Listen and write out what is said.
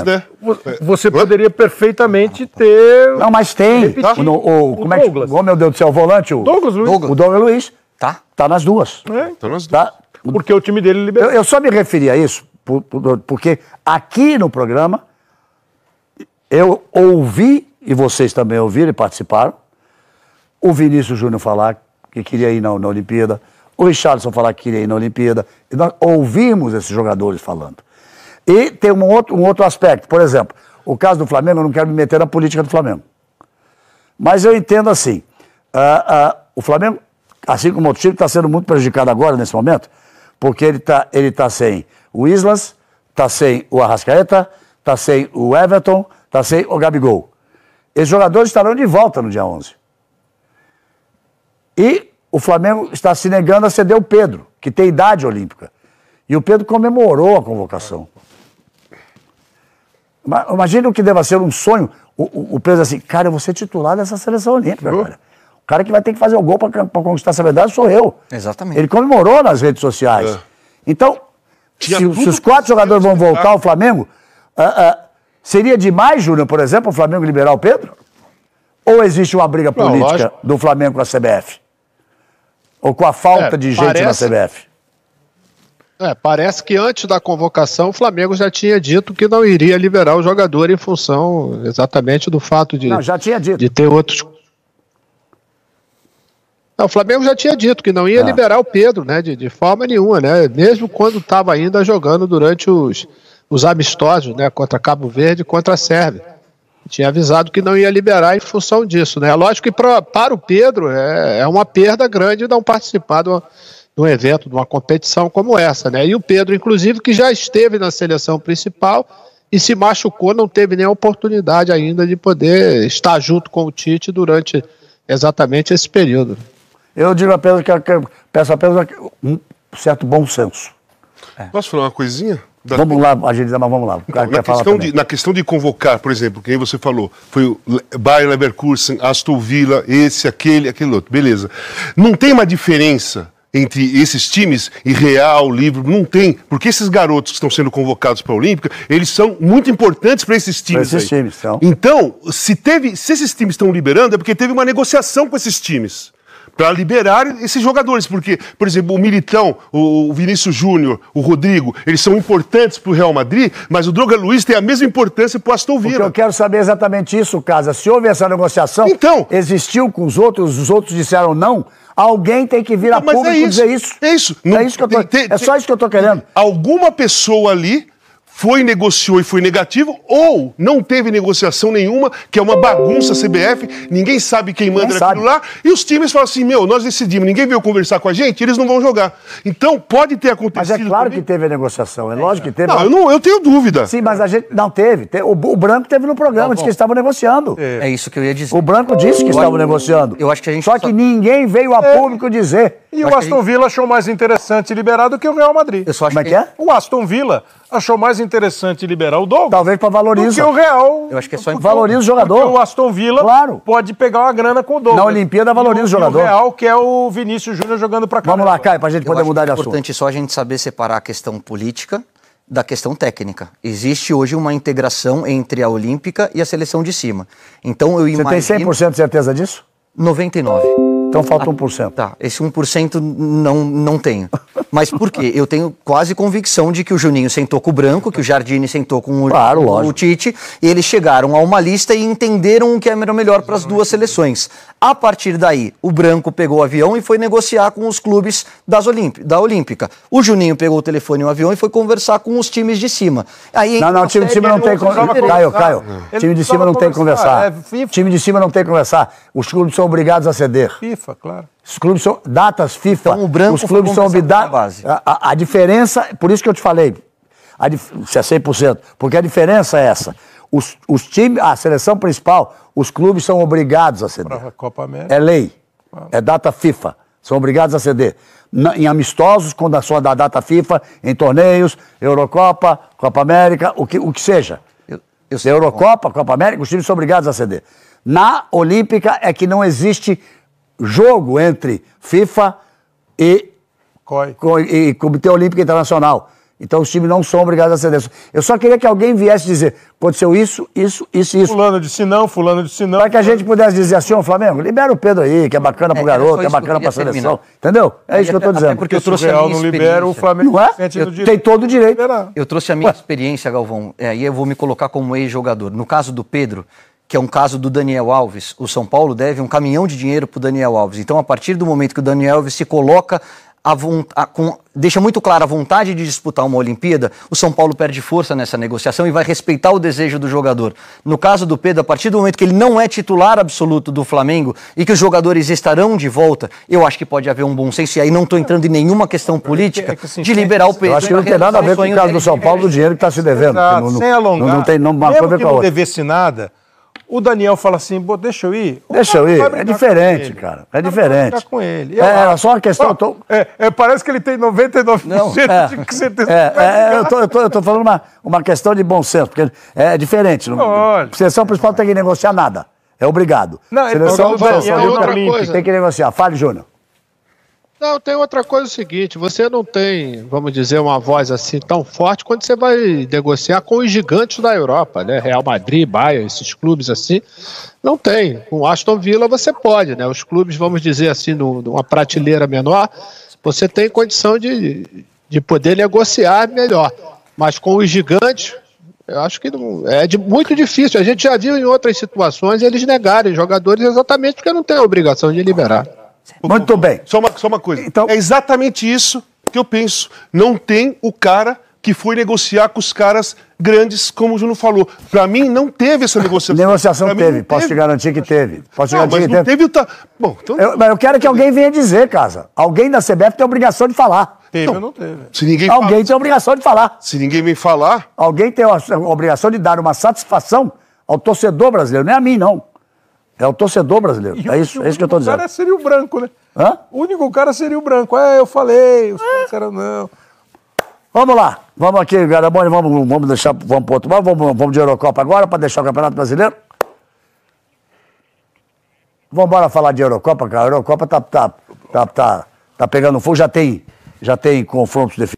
Né? Você poderia perfeitamente ter... Não, mas tem. Como é que... Oh, meu Deus do céu, o volante, o Douglas Luiz. O Douglas Luiz. Tá nas duas. Tá nas duas. Tá. Porque o time dele liberou. Eu só me referi a isso porque aqui no programa eu ouvi, e vocês também ouviram e participaram, o Vinícius Júnior falar que queria ir na Olimpíada, o Richarlison falar que queria ir na Olimpíada, e nós ouvimos esses jogadores falando. E tem um outro aspecto, por exemplo, o caso do Flamengo, eu não quero me meter na política do Flamengo, mas eu entendo assim, o Flamengo, assim como o outro time, está sendo muito prejudicado agora, nesse momento, porque ele tá sem o Islas, está sem o Arrascaeta, está sem o Everton, está sem o Gabigol. Esses jogadores estarão de volta no dia 11. E o Flamengo está se negando a ceder o Pedro, que tem idade olímpica. E o Pedro comemorou a convocação. Imagina o que deva ser um sonho. O Pedro assim, cara, eu vou ser titular dessa seleção olímpica agora. O cara que vai ter que fazer o gol para conquistar essa medalha sou eu. Exatamente. Ele comemorou nas redes sociais. Então, se os 4 jogadores vão voltar ao Flamengo, seria demais, Júnior, por exemplo, o Flamengo liberar o Pedro? Ou existe uma briga política do Flamengo com a CBF? Ou com a falta de gente na CBF? Parece que antes da convocação o Flamengo já tinha dito que não iria liberar o jogador em função exatamente do fato de, já tinha dito. De ter outros... Não, o Flamengo já tinha dito que não ia liberar o Pedro, né, de forma nenhuma, né, mesmo quando estava ainda jogando durante os amistosos, né, contra Cabo Verde e contra a Sérvia. Tinha avisado que não ia liberar em função disso, né. Lógico que para o Pedro é uma perda grande não participar de um evento, de uma competição como essa, né. E o Pedro, inclusive, que já esteve na seleção principal e se machucou, não teve nem a oportunidade ainda de poder estar junto com o Tite durante exatamente esse período. Eu digo apenas que peço apenas um certo bom senso. Posso falar uma coisinha? Vamos lá, agilizar, mas vamos lá. Na questão de convocar, por exemplo, quem você falou, foi o Bayer Leverkusen, Aston Villa, aquele outro, beleza. Não tem uma diferença entre esses times e Real, Liverpool, não tem, porque esses garotos que estão sendo convocados para a Olímpica, eles são muito importantes para esses times. Então, se esses times estão liberando, é porque teve uma negociação com esses times para liberar esses jogadores, porque, por exemplo, o Militão, o Vinícius Júnior, o Rodrigo, eles são importantes para o Real Madrid, mas o Douglas Luiz tem a mesma importância para o Aston Villa. Porque eu quero saber exatamente isso, Casa. Se houve essa negociação, existiu com os outros disseram não, alguém tem que vir a público e dizer isso. É isso. É só isso que eu estou querendo. Alguma pessoa ali negociou e foi negativo, ou não teve negociação nenhuma, que é uma bagunça CBF, ninguém sabe quem manda naquilo lá, e os times falam assim, nós decidimos, ninguém veio conversar com a gente, eles não vão jogar. Então, pode ter acontecido... Mas é claro que teve a negociação, é lógico que teve. Não, eu tenho dúvida. Sim, mas a gente não teve. O Branco teve no programa, disse que eles estavam negociando. É isso que eu ia dizer. O Branco disse que estavam negociando. Eu acho que a gente Só que ninguém veio a público dizer. E o Aston Villa achou mais interessante liberar do que o Real Madrid. Como é que é? O Aston Villa achou mais interessante liberar o Douglas. Talvez para valorizar. Do que o Real. Eu acho que é só valoriza o jogador. Porque o Aston Villa pode pegar uma grana com o Douglas. Na Olimpíada valoriza o jogador. E o Real, que é o Vinícius Júnior jogando para cá. Vamos lá, Caio, para a gente poder mudar de assunto. É importante só a gente saber separar a questão política da questão técnica. Existe hoje uma integração entre a Olímpica e a seleção de cima. Então eu imagino... Você tem 100% de certeza disso? 99%. Então falta 1%. Tá, esse 1% não tenho. Mas por quê? Eu tenho quase convicção de que o Juninho sentou com o Branco, que o Jardine sentou com o Tite, e eles chegaram a uma lista e entenderam o que era melhor para as duas seleções. A partir daí, o Branco pegou o avião e foi negociar com os clubes da Olímpica. O Juninho pegou o telefone e o avião e foi conversar com os times de cima. Aí, não, o time de cima não tem que conversar. Caio, time de cima não tem que conversar. Time de cima não tem que conversar. Os clubes são obrigados a ceder. FIFA, claro. Os clubes são datas FIFA. Então, o Branco os clubes são obrigados. A diferença, por isso que eu te falei, se é 100%, porque a diferença é essa. Os times, a seleção principal, os clubes são obrigados a ceder. Para a Copa América. É lei. É data FIFA. São obrigados a ceder. Em amistosos, quando a sua data FIFA, em torneios, Eurocopa, Copa América, o que seja. Eurocopa, Copa América, os times são obrigados a ceder. Na Olímpica é que não existe jogo entre FIFA e Comitê Olímpico Internacional. Então os times não são obrigados a ceder. Eu só queria que alguém viesse dizer, aconteceu isso. Fulano disse não, fulano disse não. Para que a gente pudesse dizer assim, ô Flamengo, libera o Pedro aí, que é bacana pro garoto, que é bacana pra seleção. Entendeu? É isso que eu tô dizendo. Porque se o Real não libera, o Flamengo não é? Tem todo o direito. Eu trouxe a minha experiência, Galvão, aí eu vou me colocar como ex-jogador. No caso do Pedro, que é um caso do Daniel Alves, o São Paulo deve um caminhão de dinheiro pro Daniel Alves. Então, a partir do momento que o Daniel Alves se coloca deixa muito clara a vontade de disputar uma Olimpíada, o São Paulo perde força nessa negociação e vai respeitar o desejo do jogador. No caso do Pedro, a partir do momento que ele não é titular absoluto do Flamengo e que os jogadores estarão de volta, eu acho que pode haver um bom senso, e aí não estou entrando em nenhuma questão política de liberar o Pedro. Eu acho que não tem nada a ver com o caso do São Paulo, do dinheiro que está se devendo. Sem alongar, não tem uma mesmo coisa que com a não outra. devesse nada, o Daniel fala assim, deixa eu ir. Deixa eu ir. É diferente, cara. É diferente. Vai com ele. É só uma questão... Parece que ele tem 99% de certeza. Eu tô falando uma questão de bom senso, porque é diferente. A seleção principal não tem que negociar nada. É obrigado. Não, seleção outra coisa. Tem que negociar. Fale, Júnior. Não, tem outra coisa, o seguinte, você não tem, vamos dizer, uma voz assim tão forte quando você vai negociar com os gigantes da Europa, né? Real Madrid, Bayern, esses clubes assim, não tem. Com Aston Villa você pode, né? Os clubes, vamos dizer assim, numa prateleira menor, você tem condição de poder negociar melhor. Mas com os gigantes, eu acho que não, muito difícil. A gente já viu em outras situações eles negarem jogadores exatamente porque não tem a obrigação de liberar. Muito bem. Só uma coisa. Então, é exatamente isso que eu penso. Não tem o cara que foi negociar com os caras grandes, como o Júnior falou. Para mim, não teve essa negociação. Negociação teve. Posso te garantir que teve. Posso te garantir que teve. Bom, então... Mas eu quero que alguém venha dizer, Casa. Alguém da CBF tem a obrigação de falar. Teve ou não teve? Se ninguém alguém tem a obrigação de falar. Se ninguém vem falar... Alguém tem a obrigação de dar uma satisfação ao torcedor brasileiro. Não é a mim, não. É o torcedor brasileiro. É isso que eu estou dizendo. O cara seria o branco, né? Hã? O único cara seria o branco. Eu falei, os caras não. Vamos lá. Vamos aqui, Garabone, vamos deixar, vamos para outro lado. Vamos de Eurocopa agora para deixar o Campeonato Brasileiro. Vamos embora falar de Eurocopa, cara. A Eurocopa tá pegando fogo, já tem confrontos definidos.